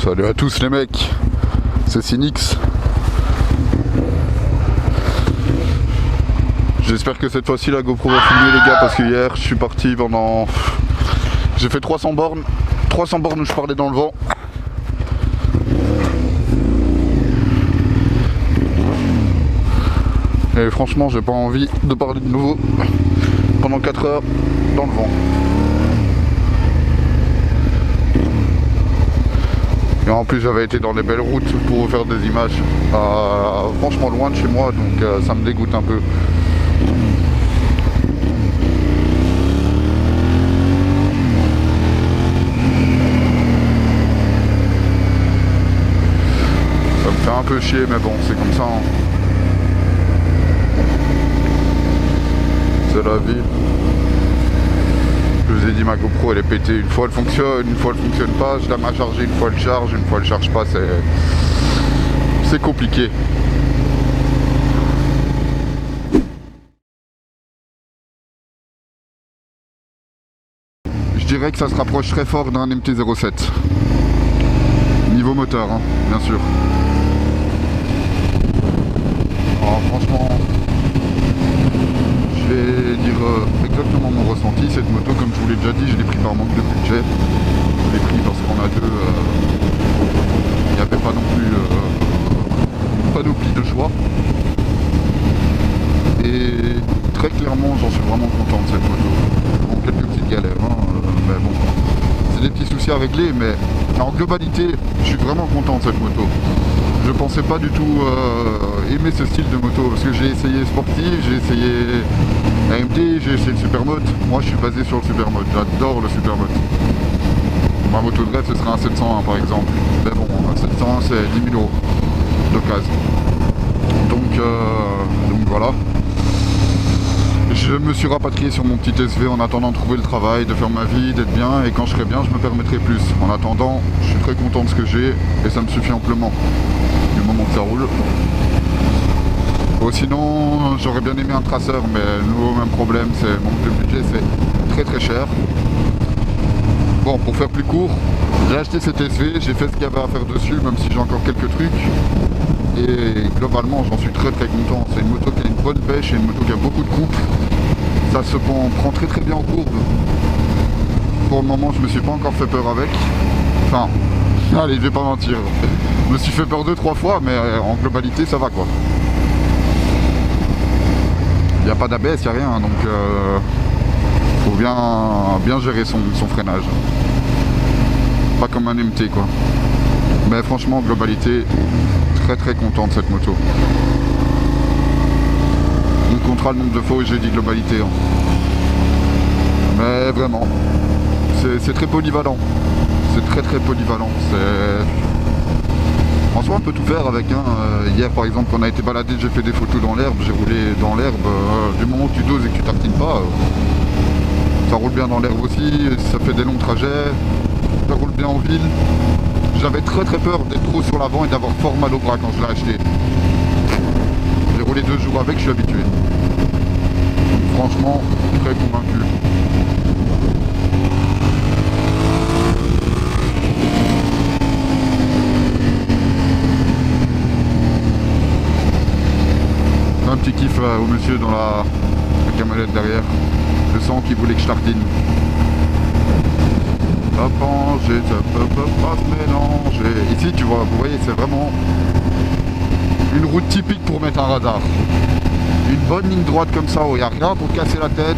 Salut à tous les mecs, c'est Cynix. J'espère que cette fois-ci la GoPro va filmer les gars, parce que hier je suis parti pendant... J'ai fait 300 bornes où je parlais dans le vent. Et franchement j'ai pas envie de parler de nouveau pendant 4 heures dans le vent. Et en plus j'avais été dans des belles routes pour faire des images franchement loin de chez moi, donc ça me dégoûte un peu. Ça me fait un peu chier, mais bon, c'est comme ça, hein. C'est la vie. Je vous ai dit, ma GoPro elle est pétée, une fois elle fonctionne, une fois elle fonctionne pas, je la mets à charger, une fois elle charge, une fois elle charge pas, c'est compliqué. Je dirais que ça se rapproche très fort d'un MT-07. Niveau moteur, hein, bien sûr. Alors franchement, je vais dire exactement mon ressenti. Cette moto, comme je vous l'ai déjà dit, je l'ai pris par manque de budget. Je l'ai pris parce qu'on a deux. Il n'y avait pas non plus panoplie de choix. Et très clairement, j'en suis vraiment content de cette moto. Bon, quelques petites galères, hein, mais bon, c'est des petits soucis à régler, mais en globalité, je suis vraiment content de cette moto. Je pensais pas du tout aimer ce style de moto, parce que j'ai essayé sportif, j'ai essayé AMD, j'ai essayé le Supermoto. Moi je suis basé sur le Supermoto, j'adore le Supermoto. Ma moto de rêve ce serait un 701 par exemple, mais bon, un 701 c'est 10 000 € d'occasion. Donc voilà. Je me suis rapatrié sur mon petit SV en attendant de trouver le travail, de faire ma vie, d'être bien, et quand je serai bien je me permettrai plus. En attendant, je suis très content de ce que j'ai et ça me suffit amplement du moment que ça roule. Bon, sinon j'aurais bien aimé un traceur, mais nouveau même problème, c'est manque de budget, c'est très cher. Bon, pour faire plus court, j'ai acheté cet SV, j'ai fait ce qu'il y avait à faire dessus, même si j'ai encore quelques trucs. Et globalement j'en suis très content. C'est une moto qui a une bonne pêche et une moto qui a beaucoup de couple. Ça se prend très bien en courbe. Pour le moment je me suis pas encore fait peur avec. Enfin, allez, je vais pas mentir. Je me suis fait peur 2-3 fois, mais en globalité ça va quoi. Il n'y a pas d'ABS, il n'y a rien, donc faut bien gérer son freinage. Pas comme un MT quoi. Mais franchement en globalité, très content de cette moto. On comptera le nombre de fois où j'ai dit globalité, hein. Mais vraiment, c'est très polyvalent. C'est très polyvalent. En soi on peut tout faire avec, hein. Hier par exemple quand on a été baladé, j'ai fait des photos dans l'herbe, j'ai roulé dans l'herbe. Du moment où tu doses et que tu tartines pas, ça roule bien dans l'herbe aussi, ça fait des longs trajets, ça roule bien en ville. J'avais très peur d'être trop sur l'avant et d'avoir fort mal au bras quand je l'ai acheté. J'ai roulé 2 jours avec, je suis habitué. Franchement, très convaincu. Un petit kiff au monsieur dans la camionnette derrière. Je sens qu'il voulait que je tartine. Ça peut pas se mélanger. Ici tu vois, vous voyez, c'est vraiment une route typique pour mettre un radar. Une bonne ligne droite comme ça où il n'y a rien pour casser la tête.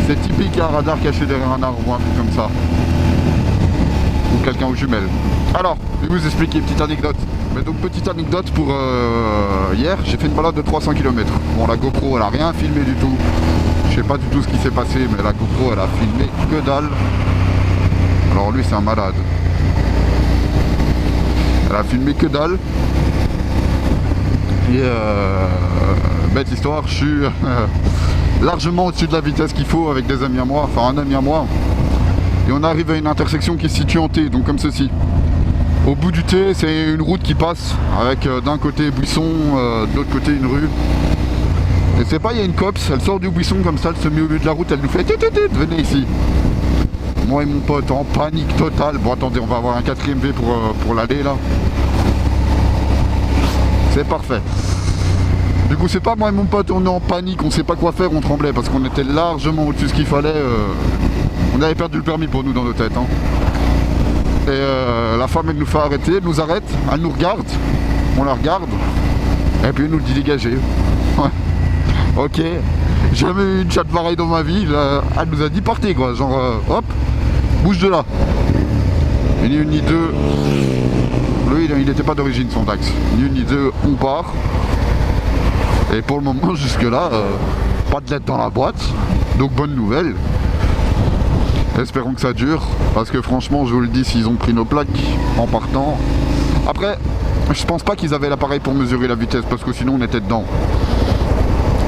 C'est typique un radar caché derrière un arbre ou un truc comme ça. Ou quelqu'un aux jumelles. Alors, je vais vous expliquer une petite anecdote. Mais donc petite anecdote pour hier, j'ai fait une balade de 300 km. Bon, la GoPro elle a rien filmé du tout. Je sais pas du tout ce qui s'est passé, mais la GoPro elle a filmé que dalle. Alors lui c'est un malade. Elle a filmé que dalle. Et bête histoire, je suis largement au-dessus de la vitesse qu'il faut avec des amis à moi, enfin un ami à moi. Et on arrive à une intersection qui se situe en T, donc comme ceci. Au bout du T, c'est une route qui passe avec d'un côté buisson, de l'autre côté une rue. Et c'est pas, il y a une copse, elle sort du buisson comme ça, elle se met au milieu de la route, elle nous fait venez ici. Moi et mon pote en panique totale. Bon attendez, on va avoir un 4ème V pour l'aller là. C'est parfait. Du coup c'est pas moi et mon pote, on est en panique, on sait pas quoi faire, on tremblait parce qu'on était largement au-dessus de ce qu'il fallait. On avait perdu le permis pour nous dans nos têtes. Hein. Et la femme elle nous fait arrêter, elle nous arrête, elle nous regarde, on la regarde, et puis elle nous dit dégager. Ouais. Ok, j'ai jamais eu une chatte pareille dans ma vie, elle nous a dit partez quoi, genre hop, bouge de là. Et ni une ni deux, lui il n'était pas d'origine son taxe, ni une ni deux, on part. Et pour le moment jusque là, pas de lettre dans la boîte, donc bonne nouvelle. Espérons que ça dure, parce que franchement je vous le dis, s'ils ont pris nos plaques en partant. Après, je pense pas qu'ils avaient l'appareil pour mesurer la vitesse, parce que sinon on était dedans.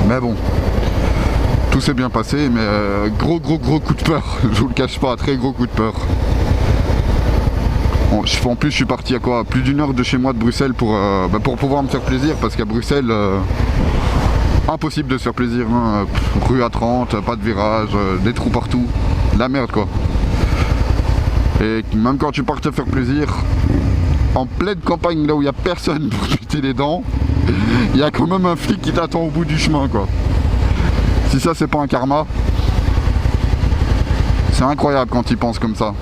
Mais bon, tout s'est bien passé, mais gros coup de peur, je vous le cache pas, très gros coup de peur. Bon, en plus je suis parti à quoi, plus d'1 heure de chez moi de Bruxelles pour pouvoir me faire plaisir, parce qu'à Bruxelles, impossible de se faire plaisir, hein. Rue à 30, pas de virage, des trous partout, la merde quoi. Et même quand tu pars te faire plaisir, en pleine campagne là où il n'y a personne pour jeter les dents, il y a quand même un flic qui t'attend au bout du chemin quoi. Si ça c'est pas un karma, c'est incroyable quand ils pensent comme ça.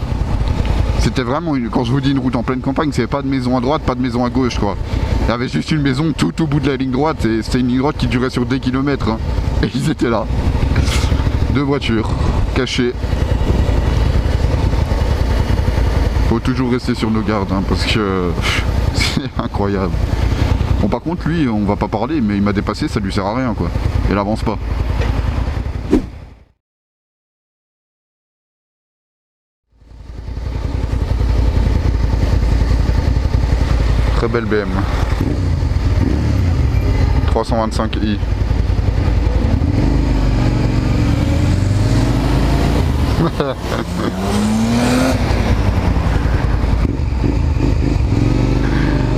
C'était vraiment, quand je vous dis une route en pleine campagne, c'est pas de maison à droite, pas de maison à gauche quoi. Il y avait juste une maison tout au bout de la ligne droite et c'était une ligne droite qui durait sur des kilomètres. Hein. Et ils étaient là. 2 voitures, cachées. Faut toujours rester sur nos gardes hein, parce que c'est incroyable. Bon par contre lui, on va pas parler, mais il m'a dépassé, ça lui sert à rien quoi. Il avance pas. Très belle BM 325i.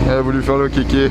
Elle a voulu faire le kéké.